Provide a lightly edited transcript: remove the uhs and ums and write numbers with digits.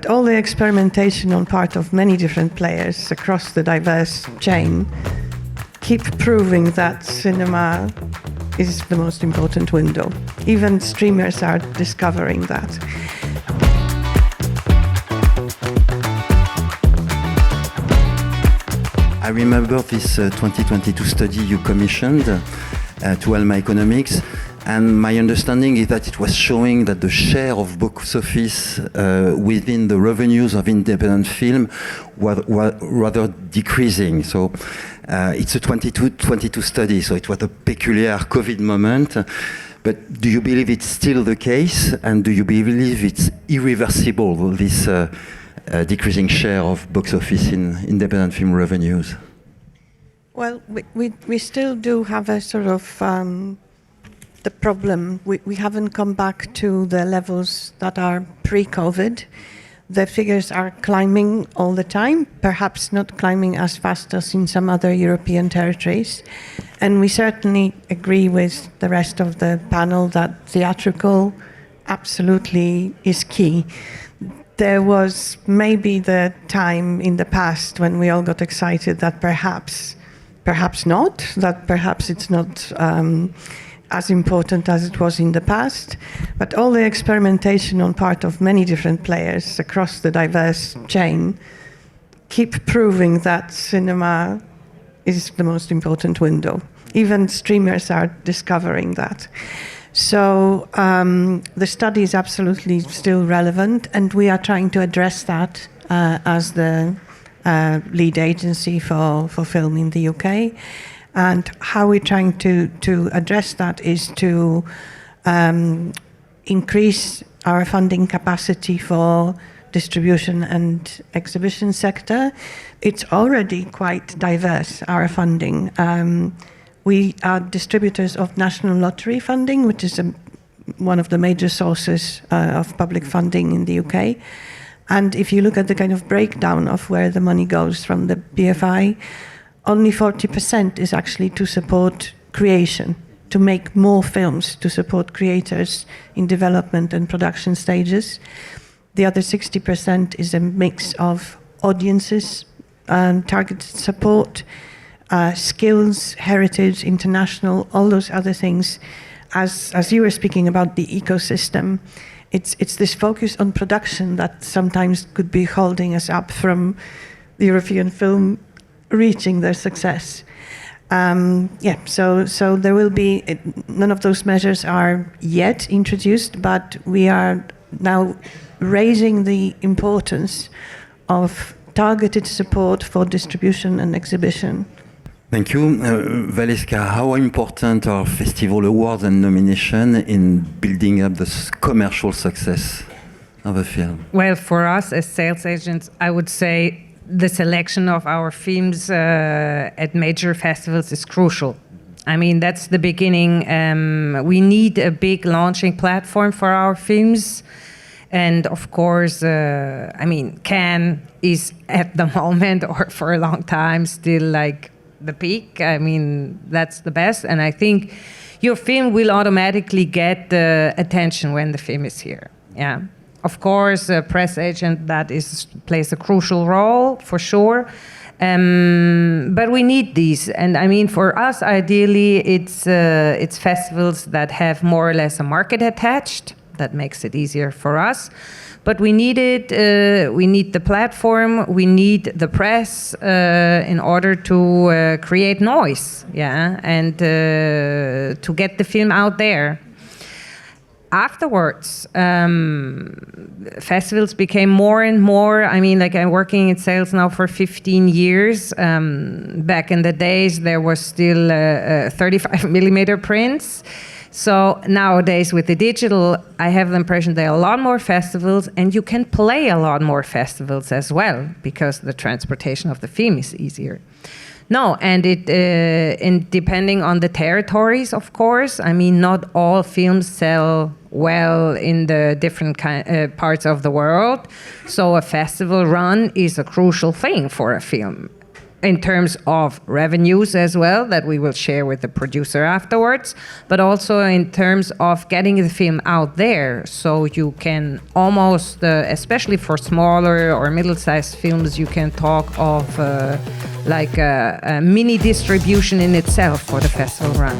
But all the experimentation on part of many different players across the diverse chain keep proving that cinema is the most important window. Even streamers are discovering that. I remember this 2022 study you commissioned to Alma Economics, and my understanding is that it was showing that the share of box office within the revenues of independent film was rather decreasing. So it's a 2022 study, so it was a peculiar COVID moment. But do you believe it's still the case, and do you believe it's irreversible, this decreasing share of box office in independent film revenues? Well, we still do have a sort of the problem. We haven't come back to the levels that are pre-COVID. The figures are climbing all the time, perhaps not climbing as fast as in some other European territories. And we certainly agree with the rest of the panel that theatrical absolutely is key. There was maybe the time in the past when we all got excited that perhaps not, that perhaps it's not as important as it was in the past, but all the experimentation on part of many different players across the diverse chain keep proving that cinema is the most important window. Even streamers are discovering that. So the study is absolutely still relevant, and we are trying to address that as the lead agency for film in the UK. And how we're trying to address that is to increase our funding capacity for distribution and exhibition sector. It's already quite diverse, our funding. We are distributors of National Lottery funding, which is one of the major sources of public funding in the UK. And if you look at the kind of breakdown of where the money goes from the BFI, only 40% is actually to support creation, to make more films, to support creators in development and production stages. The other 60% is a mix of audiences, targeted support, skills, heritage, international, all those other things. As you were speaking about the ecosystem, it's this focus on production that sometimes could be holding us up from the European film reaching their success. So there will be, none of those measures are yet introduced, but we are now raising the importance of targeted support for distribution and exhibition. Thank you. Valeska, how important are festival awards and nomination in building up the commercial success of a film? Well, for us as sales agents, I would say the selection of our films at major festivals is crucial. I mean, that's the beginning. We need a big launching platform for our films. And of course, Cannes is at the moment, or for a long time, still like the peak. I mean, that's the best. And I think your film will automatically get the attention when the film is here. Yeah. Of course, a press agent plays a crucial role, for sure. But we need these. And I mean, for us, ideally, it's festivals that have more or less a market attached. That makes it easier for us. But we need it. We need the platform. We need the press in order to create noise, and to get the film out there. Afterwards, festivals became more and more, I'm working in sales now for 15 years. Back in the days, there was still 35 millimeter prints. So nowadays with the digital, I have the impression there are a lot more festivals, and you can play a lot more festivals as well, because the transportation of the film is easier. No, and depending on the territories, of course. I mean, not all films sell well in the different parts of the world. So a festival run is a crucial thing for a film. in terms of revenues as well, that we will share with the producer afterwards, but also in terms of getting the film out there. So you can almost, especially for smaller or middle-sized films, you can talk of like a mini distribution in itself for the festival run.